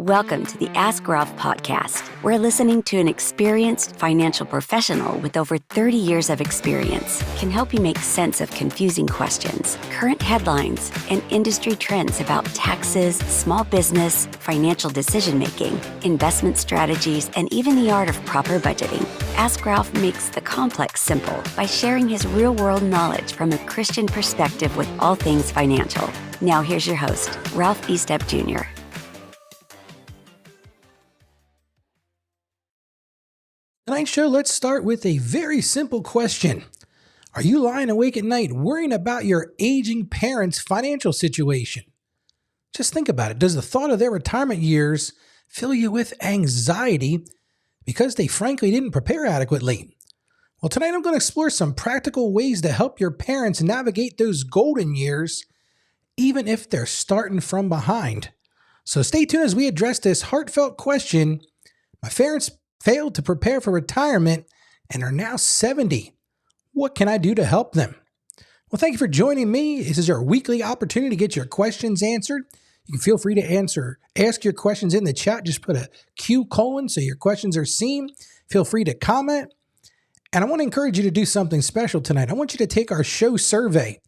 Welcome to the Ask Ralph podcast. We're listening to an experienced financial professional with over 30 years of experience can help you make sense of confusing questions, current headlines, and industry trends about taxes, small business, financial decision-making, investment strategies, and even the art of proper budgeting. Ask Ralph makes the complex simple by sharing his real-world knowledge from a Christian perspective with all things financial. Now here's your host, Ralph Estep Jr. Tonight's show, let's start with a very simple question. Are you lying awake at night worrying about your aging parents' financial situation? Just think about it. Does the thought of their retirement years fill you with anxiety because they frankly didn't prepare adequately? Well, tonight I'm going to explore some practical ways to help your parents navigate those golden years, even if they're starting from behind. So stay tuned as we address this heartfelt question. My parents failed to prepare for retirement and are now 70. What can I do to help them? Well, thank you for joining me. This is your weekly opportunity to get your questions answered. You can feel free to ask your questions in the chat. Just put a Q : so your questions are seen. Feel free to comment. And I want to encourage you to do something special tonight. I want you to take our show survey.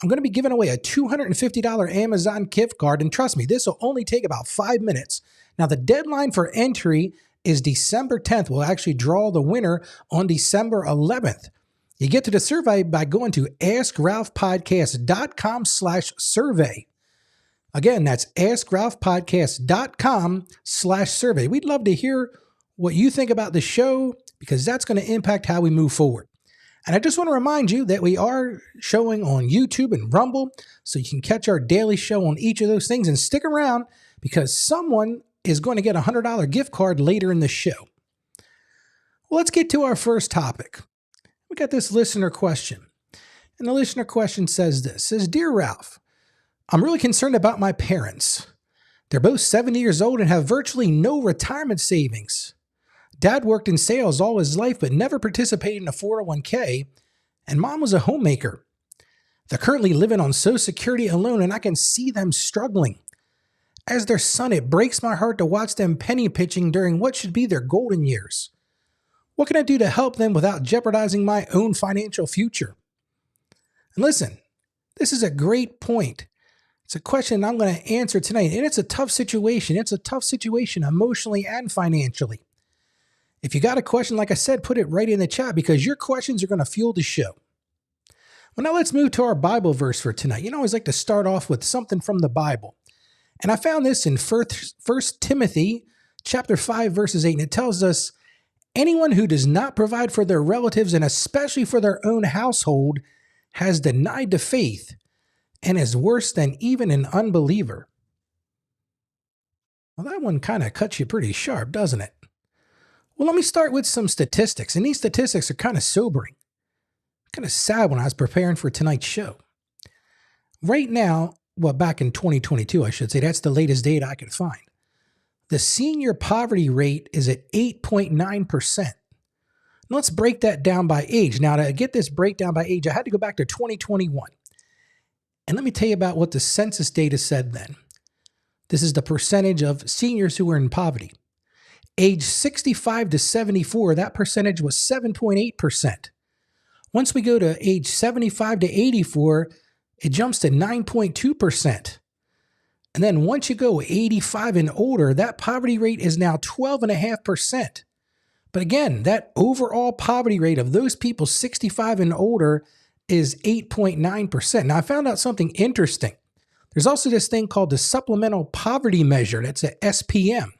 I'm going to be giving away a $250 Amazon gift card. And trust me, this will only take about 5 minutes. Now, the deadline for entry is December 10th. We'll actually draw the winner on December 11th. You get to the survey by going to askralphpodcast.com/survey. Again, that's askralphpodcast.com/survey. We'd love to hear what you think about the show because that's going to impact how we move forward. And I just want to remind you that we are showing on YouTube and Rumble, so you can catch our daily show on each of those things. And stick around because someone is going to get a $100 gift card later in the show. Well, let's get to our first topic. We got this listener question. And the listener question says this. It says, Dear Ralph, I'm really concerned about my parents. They're both 70 years old and have virtually no retirement savings. Dad worked in sales all his life but never participated in a 401k, and Mom was a homemaker. They're currently living on Social Security alone, and I can see them struggling. As their son, it breaks my heart to watch them penny pitching during what should be their golden years. What can I do to help them without jeopardizing my own financial future? And listen, this is a great point. It's a question I'm going to answer tonight, and it's a tough situation. It's a tough situation emotionally and financially. If you got a question, like I said, put it right in the chat because your questions are going to fuel the show. Well, now let's move to our Bible verse for tonight. You know, I always like to start off with something from the Bible. And I found this in 1 Timothy chapter 5, verses 8, and it tells us, anyone who does not provide for their relatives and especially for their own household has denied the faith and is worse than even an unbeliever. Well, that one kind of cuts you pretty sharp, doesn't it? Well, let me start with some statistics, and these statistics are kind of sobering. Kind of sad when I was preparing for tonight's show. Right now, well, back in 2022, I should say, that's the latest data I could find. The senior poverty rate is at 8.9%. Let's break that down by age. Now, to get this breakdown by age, I had to go back to 2021. And let me tell you about what the census data said then. This is the percentage of seniors who were in poverty. Age 65 to 74, that percentage was 7.8%. Once we go to age 75 to 84, it jumps to 9.2%. And then once you go 85 and older, that poverty rate is now 12.5%. But again, that overall poverty rate of those people 65 and older is 8.9%. Now, I found out something interesting. There's also this thing called the Supplemental Poverty Measure. That's a SPM.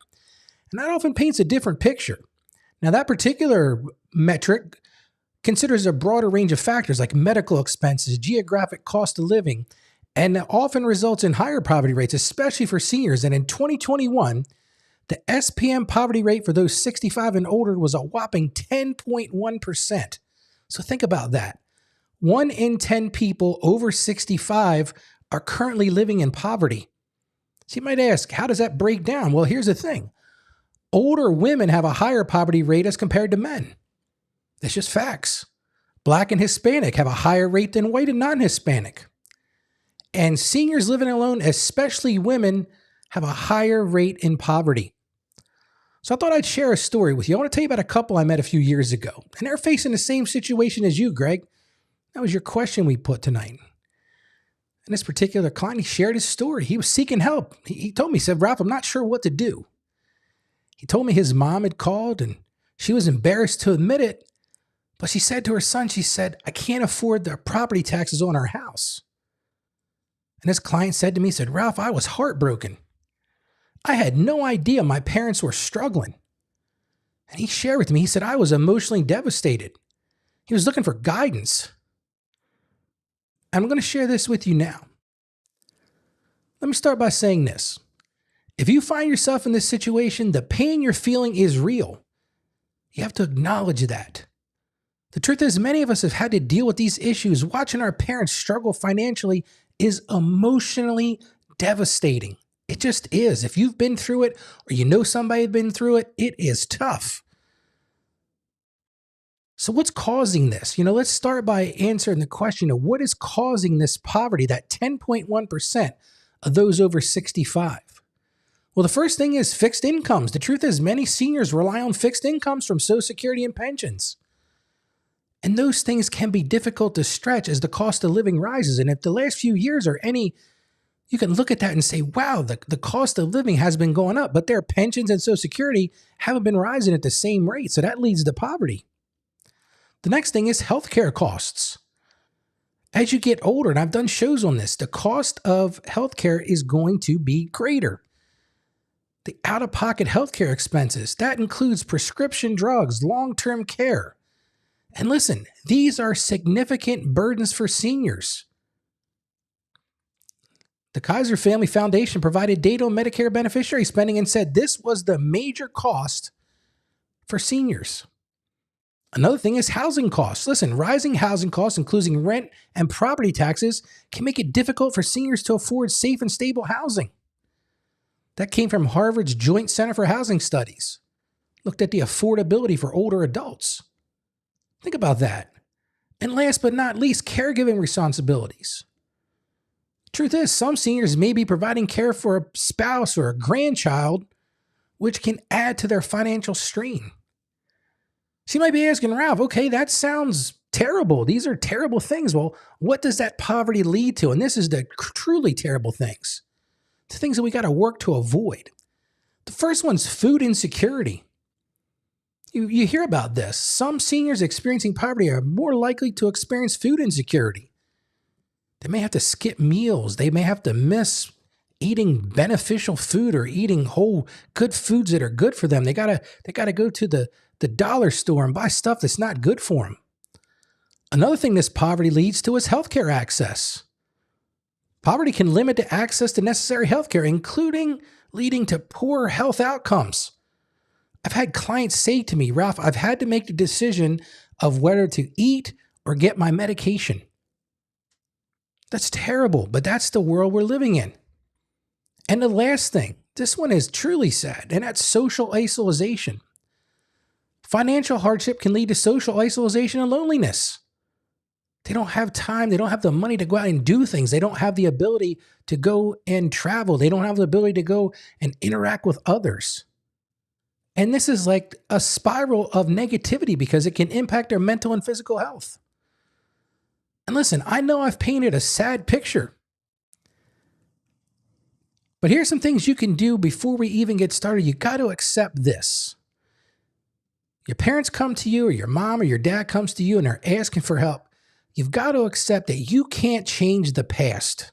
And that often paints a different picture. Now, that particular metric considers a broader range of factors like medical expenses, geographic cost of living, and often results in higher poverty rates, especially for seniors. And in 2021, the SPM poverty rate for those 65 and older was a whopping 10.1%. So think about that. 1 in 10 people over 65 are currently living in poverty. So you might ask, how does that break down? Well, here's the thing. Older women have a higher poverty rate as compared to men. That's just facts. Black and Hispanic have a higher rate than white and non-Hispanic. And seniors living alone, especially women, have a higher rate in poverty. So I thought I'd share a story with you. I want to tell you about a couple I met a few years ago, and they're facing the same situation as you, Greg. That was your question we put tonight. And this particular client, he shared his story. He was seeking help. He told me, he said, Ralph, I'm not sure what to do. He told me his mom had called and she was embarrassed to admit it. But she said to her son, she said, I can't afford the property taxes on our house. And this client said to me, he said, Ralph, I was heartbroken. I had no idea my parents were struggling. And he shared with me, he said, I was emotionally devastated. He was looking for guidance. And I'm going to share this with you now. Let me start by saying this. If you find yourself in this situation, the pain you're feeling is real. You have to acknowledge that. The truth is, many of us have had to deal with these issues. Watching our parents struggle financially is emotionally devastating. It just is. If you've been through it or you know somebody who's been through it, it is tough. So what's causing this? Let's start by answering the question of what is causing this poverty, that 10.1% of those over 65. Well, the first thing is fixed incomes. The truth is many seniors rely on fixed incomes from Social Security and pensions. And those things can be difficult to stretch as the cost of living rises. And if the last few years are any, you can look at that and say, wow, the cost of living has been going up, but their pensions and Social Security haven't been rising at the same rate. So that leads to poverty. The next thing is healthcare costs. As you get older, and I've done shows on this, the cost of healthcare is going to be greater. The out-of-pocket healthcare expenses, that includes prescription drugs, long-term care. And listen, these are significant burdens for seniors. The Kaiser Family Foundation provided data on Medicare beneficiary spending and said this was the major cost for seniors. Another thing is housing costs. Listen, rising housing costs, including rent and property taxes, can make it difficult for seniors to afford safe and stable housing. That came from Harvard's Joint Center for Housing Studies. Looked at the affordability for older adults. Think about that. And last but not least, caregiving responsibilities. Truth is, some seniors may be providing care for a spouse or a grandchild, which can add to their financial strain. So you might be asking, Ralph, okay, that sounds terrible. These are terrible things. Well, what does that poverty lead to? And this is the truly terrible things. The things that we got to work to avoid. The first one's food insecurity. You hear about this. Some seniors experiencing poverty are more likely to experience food insecurity. They may have to skip meals. They may have to miss eating beneficial food or eating whole good foods that are good for them. They gotta go to the dollar store and buy stuff that's not good for them. Another thing this poverty leads to is healthcare access. Poverty can limit the access to necessary healthcare, including leading to poor health outcomes. I've had clients say to me, Ralph, I've had to make the decision of whether to eat or get my medication. That's terrible, but that's the world we're living in. And the last thing, this one is truly sad, and that's social isolation. Financial hardship can lead to social isolation and loneliness. They don't have time. They don't have the money to go out and do things. They don't have the ability to go and travel. They don't have the ability to go and interact with others. And this is like a spiral of negativity because it can impact their mental and physical health. And listen, I know I've painted a sad picture, but here's some things you can do before we even get started. You got to accept this. Your parents come to you, or your mom or your dad comes to you and they're asking for help. You've got to accept that you can't change the past.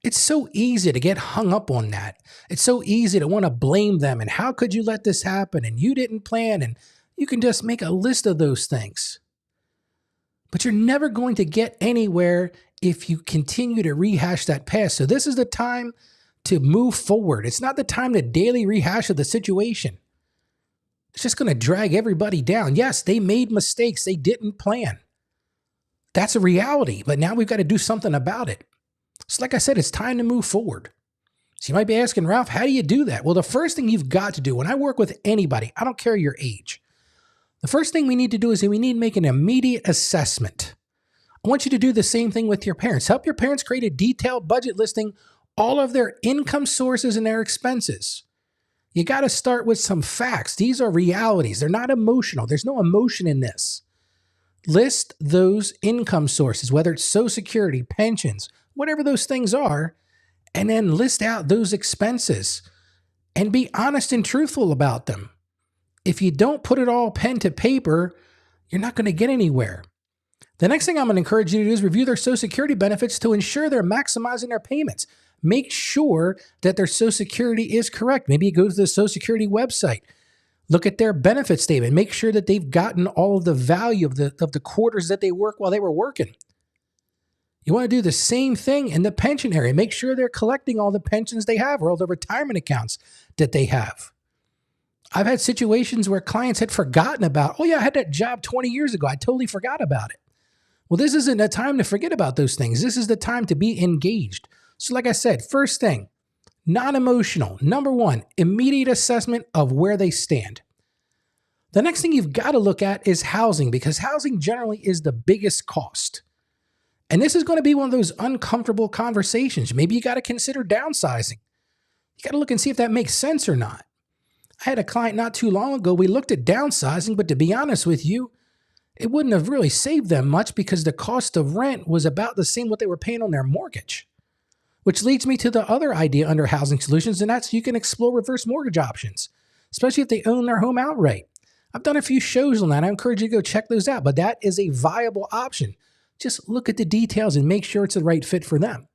It's so easy to get hung up on that. It's so easy to want to blame them. And how could you let this happen? And you didn't plan. And you can just make a list of those things. But you're never going to get anywhere if you continue to rehash that past. So this is the time to move forward. It's not the time to daily rehash of the situation. It's just going to drag everybody down. Yes, they made mistakes. They didn't plan. That's a reality, but now we've got to do something about it. So like I said, it's time to move forward. So you might be asking, Ralph, how do you do that? Well, the first thing you've got to do, when I work with anybody, I don't care your age, the first thing we need to do is we need to make an immediate assessment. I want you to do the same thing with your parents. Help your parents create a detailed budget listing all of their income sources and their expenses. You got to start with some facts. These are realities. They're not emotional. There's no emotion in this. List those income sources, whether it's Social Security, pensions, whatever those things are, and then list out those expenses and be honest and truthful about them. If you don't put it all pen to paper, you're not going to get anywhere. The next thing I'm going to encourage you to do is review their Social Security benefits to ensure they're maximizing their payments. Make sure that their Social Security is correct. Maybe you go to the Social Security website, look at their benefit statement, make sure that they've gotten all of the value of the quarters that they work while they were working. You want to do the same thing in the pension area. Make sure they're collecting all the pensions they have or all the retirement accounts that they have. I've had situations where clients had forgotten about, oh yeah, I had that job 20 years ago. I totally forgot about it. Well, this isn't a time to forget about those things. This is the time to be engaged. So like I said, first thing, non-emotional. Number one, immediate assessment of where they stand. The next thing you've got to look at is housing, because housing generally is the biggest cost. And this is going to be one of those uncomfortable conversations. Maybe you got to consider downsizing. You got to look and see if that makes sense or not. I had a client not too long ago. We looked at downsizing, but to be honest with you, it wouldn't have really saved them much because the cost of rent was about the same what they were paying on their mortgage. Which leads me to the other idea under housing solutions, and that's you can explore reverse mortgage options, especially if they own their home outright. I've done a few shows on that. I encourage you to go check those out, but that is a viable option. Just look at the details and make sure it's the right fit for them.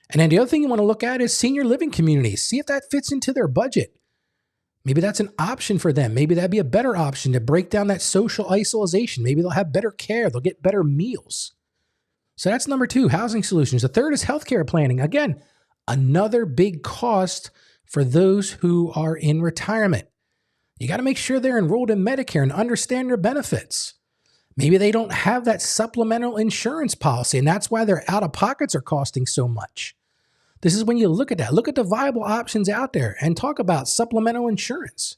And then the other thing you want to look at is senior living communities. See if that fits into their budget. Maybe that's an option for them. Maybe that'd be a better option to break down that social isolation. Maybe they'll have better care. They'll get better meals. So that's number two, housing solutions. The third is healthcare planning. Again, another big cost for those who are in retirement. You got to make sure they're enrolled in Medicare and understand their benefits. Maybe they don't have that supplemental insurance policy, and that's why their out-of-pockets are costing so much. This is when you look at that. Look at the viable options out there and talk about supplemental insurance.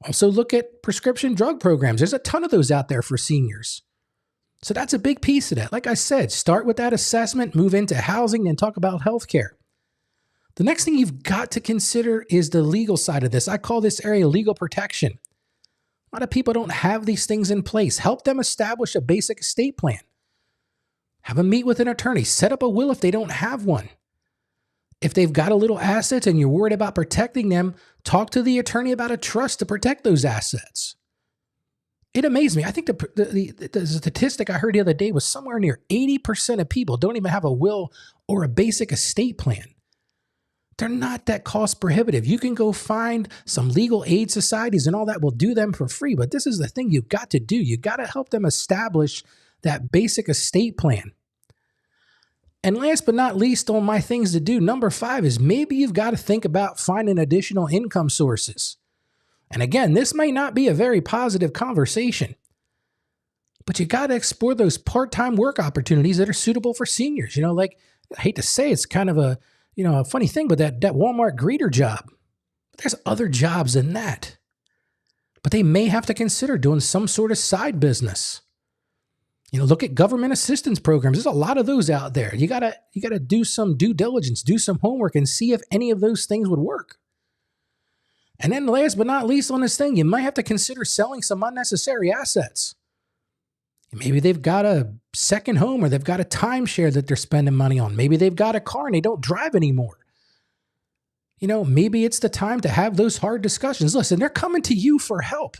Also look at prescription drug programs. There's a ton of those out there for seniors. So that's a big piece of that. Like I said, start with that assessment, move into housing, and talk about healthcare. The next thing you've got to consider is the legal side of this. I call this area legal protection. A lot of people don't have these things in place. Help them establish a basic estate plan. Have them meet with an attorney. Set up a will if they don't have one. If they've got a little assets and you're worried about protecting them, talk to the attorney about a trust to protect those assets. It amazed me. I think the statistic I heard the other day was somewhere near 80% of people don't even have a will or a basic estate plan. They're not that cost prohibitive. You can go find some legal aid societies and all that will do them for free. But this is the thing you've got to do. You got to help them establish that basic estate plan. And last but not least on my things to do, number 5 is maybe you've got to think about finding additional income sources. And again, this may not be a very positive conversation, but you got to explore those part-time work opportunities that are suitable for seniors. You know, like I hate to say it's kind of a funny thing, but that Walmart greeter job, there's other jobs than that. But they may have to consider doing some sort of side business. You know, look at government assistance programs. There's a lot of those out there. You gotta do some due diligence, do some homework, and see if any of those things would work. And then last but not least on this thing, you might have to consider selling some unnecessary assets. Maybe they've got a second home or they've got a timeshare that they're spending money on. Maybe they've got a car and they don't drive anymore. You know, maybe it's the time to have those hard discussions. Listen, they're coming to you for help.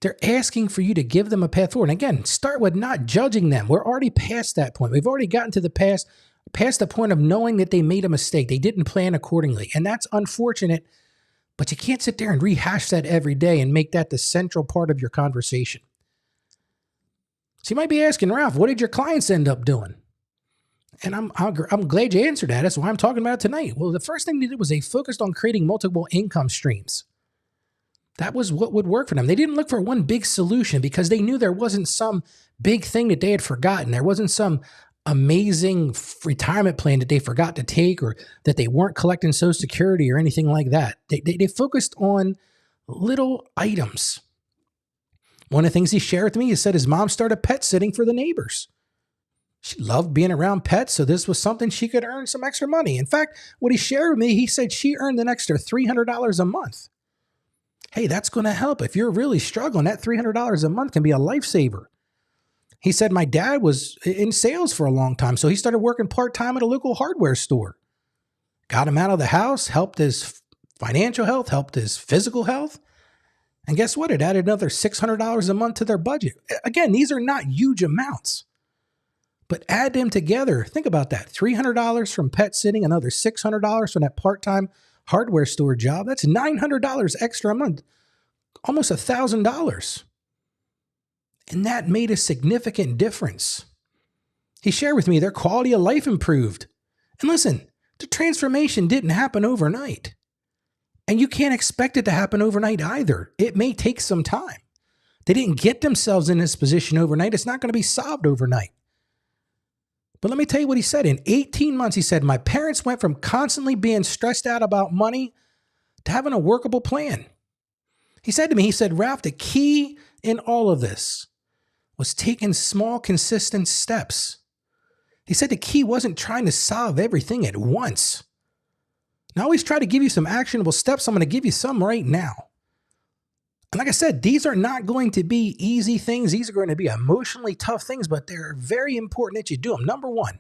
They're asking for you to give them a path forward. And again, start with not judging them. We're already past that point. We've already gotten to the past the point of knowing that they made a mistake. They didn't plan accordingly. And that's unfortunate, but you can't sit there and rehash that every day and make that the central part of your conversation. So you might be asking, Ralph, what did your clients end up doing? And I'm glad you answered that. That's why I'm talking about it tonight. Well, the first thing they did was they focused on creating multiple income streams. That was what would work for them. They didn't look for one big solution because they knew there wasn't some big thing that they had forgotten. There wasn't some amazing retirement plan that they forgot to take or that they weren't collecting Social Security or anything like that. They focused on little items. One of the things he shared with me, he said his mom started pet sitting for the neighbors. She loved being around pets, so this was something she could earn some extra money. In fact, what he shared with me, he said she earned an extra $300 a month. Hey, that's going to help. If you're really struggling, that $300 a month can be a lifesaver. He said, my dad was in sales for a long time, so he started working part-time at a local hardware store. Got him out of the house, helped his financial health, helped his physical health. And guess what? It added another $600 a month to their budget. Again, these are not huge amounts, but add them together. Think about that. $300 from pet sitting, another $600 from that part-time hardware store job. That's $900 extra a month, almost $1,000. And that made a significant difference. He shared with me their quality of life improved. And listen, the transformation didn't happen overnight. And you can't expect it to happen overnight either. It may take some time. They didn't get themselves in this position overnight. It's not going to be solved overnight. But let me tell you what he said. In 18 months, he said, my parents went from constantly being stressed out about money to having a workable plan. He said to me, he said, Ralph, the key in all of this was taking small, consistent steps. He said the key wasn't trying to solve everything at once. And I always try to give you some actionable steps. I'm going to give you some right now. And like I said, these are not going to be easy things. These are going to be emotionally tough things, but they're very important that you do them. Number one,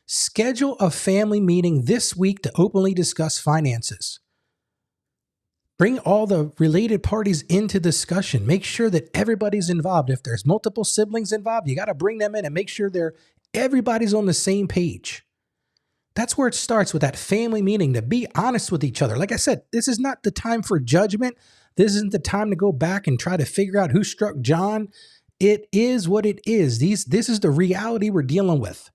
schedule a family meeting this week to openly discuss finances. Bring all the related parties into discussion. Make sure that everybody's involved. If there's multiple siblings involved, you got to bring them in and make sure everybody's on the same page. That's where it starts, with that family meeting, to be honest with each other. Like I said, this is not the time for judgment. This isn't the time to go back and try to figure out who struck John. It is what it is. This is the reality we're dealing with.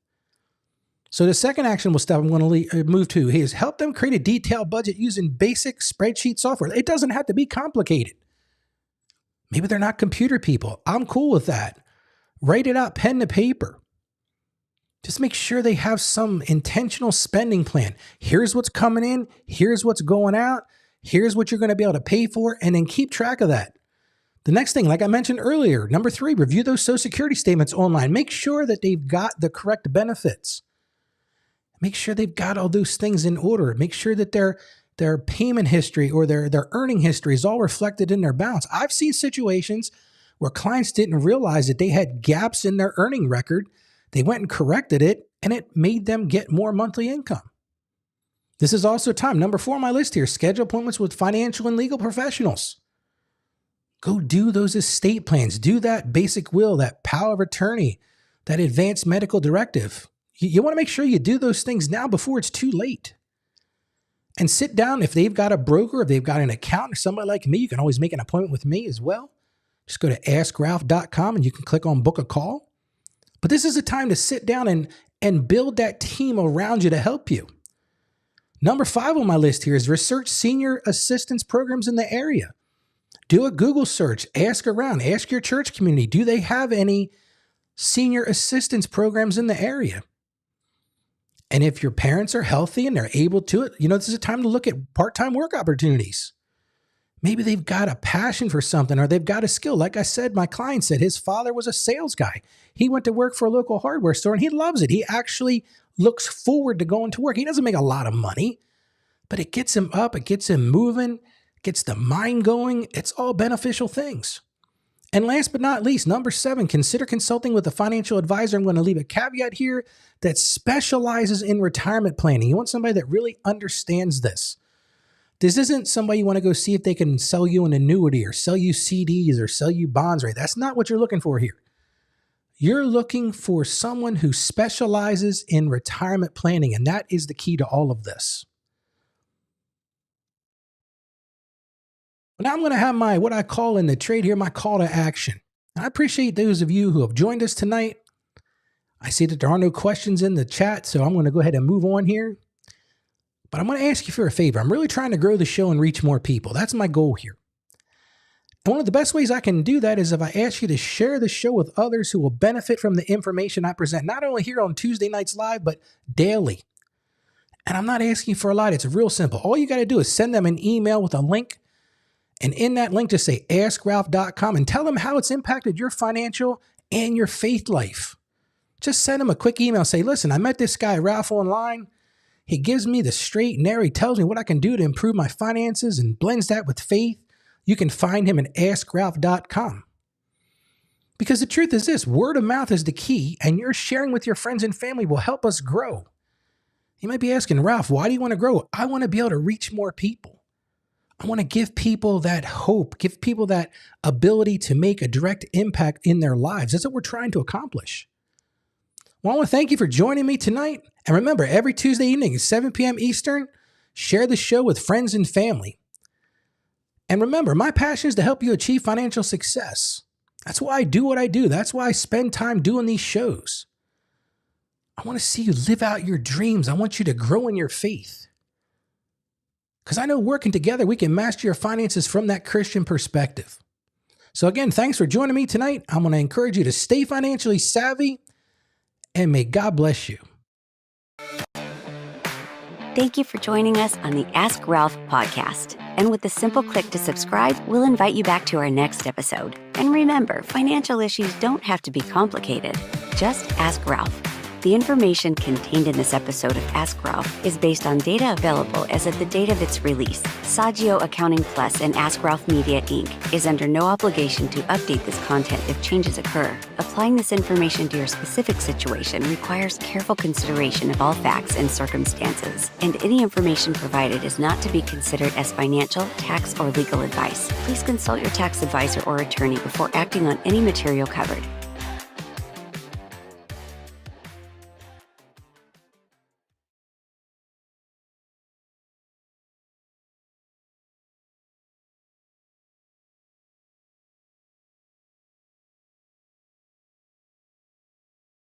So the second actionable step I'm going to move to is help them create a detailed budget using basic spreadsheet software. It doesn't have to be complicated. Maybe they're not computer people. I'm cool with that. Write it out, pen to paper. Just make sure they have some intentional spending plan. Here's what's coming in. Here's what's going out. Here's what you're going to be able to pay for, and then keep track of that. The next thing, like I mentioned earlier, number 3, review those Social Security statements online. Make sure that they've got the correct benefits. Make sure they've got all those things in order. Make sure that their payment history or their earning history is all reflected in their balance. I've seen situations where clients didn't realize that they had gaps in their earning record. They went and corrected it, and it made them get more monthly income. This is also time. Number 4 on my list here, schedule appointments with financial and legal professionals. Go do those estate plans. Do that basic will, that power of attorney, that advanced medical directive. You want to make sure you do those things now before it's too late. And sit down. If they've got a broker, if they've got an accountant or somebody like me, you can always make an appointment with me as well. Just go to askralph.com and you can click on book a call. But this is a time to sit down and build that team around you to help you. Number 5 on my list here is research senior assistance programs in the area. Do a Google search, ask around, ask your church community. Do they have any senior assistance programs in the area? And if your parents are healthy and they're able to it, this is a time to look at part-time work opportunities. Maybe they've got a passion for something, or they've got a skill. Like I said, my client said his father was a sales guy. He went to work for a local hardware store and he loves it. He actually looks forward to going to work. He doesn't make a lot of money, but it gets him up, it gets him moving, gets the mind going. It's all beneficial things. And last but not least, number 7, consider consulting with a financial advisor. I'm going to leave a caveat here that specializes in retirement planning. You want somebody that really understands this. This isn't somebody you want to go see if they can sell you an annuity or sell you CDs or sell you bonds, right? That's not what you're looking for here. You're looking for someone who specializes in retirement planning, and that is the key to all of this. Now I'm going to have what I call in the trade here, my call to action. I appreciate those of you who have joined us tonight. I see that there are no questions in the chat, so I'm going to go ahead and move on here. But I'm going to ask you for a favor. I'm really trying to grow the show and reach more people. That's my goal here. And one of the best ways I can do that is if I ask you to share the show with others who will benefit from the information I present, not only here on Tuesday Nights Live, but daily. And I'm not asking for a lot. It's real simple. All you got to do is send them an email with a link. And in that link, just say askralph.com and tell them how it's impacted your financial and your faith life. Just send him a quick email. Say, listen, I met this guy, Ralph, online. He gives me the straight and narrow. He tells me what I can do to improve my finances and blends that with faith. You can find him at AskRalph.com. Because the truth is this, word of mouth is the key, and your sharing with your friends and family will help us grow. You might be asking, Ralph, why do you want to grow? I want to be able to reach more people. I want to give people that hope, give people that ability to make a direct impact in their lives. That's what we're trying to accomplish. Well, I want to thank you for joining me tonight. And remember, every Tuesday evening at 7 p.m. Eastern, share the show with friends and family. And remember, my passion is to help you achieve financial success. That's why I do what I do. That's why I spend time doing these shows. I want to see you live out your dreams. I want you to grow in your faith. Because I know working together, we can master your finances from that Christian perspective. So again, thanks for joining me tonight. I'm going to encourage you to stay financially savvy, and may God bless you. Thank you for joining us on the Ask Ralph podcast. And with a simple click to subscribe, we'll invite you back to our next episode. And remember, financial issues don't have to be complicated. Just ask Ralph. The information contained in this episode of Ask Ralph is based on data available as of the date of its release. Saggio Accounting Plus and Ask Ralph Media, Inc. is under no obligation to update this content if changes occur. Applying this information to your specific situation requires careful consideration of all facts and circumstances, and any information provided is not to be considered as financial, tax, or legal advice. Please consult your tax advisor or attorney before acting on any material covered.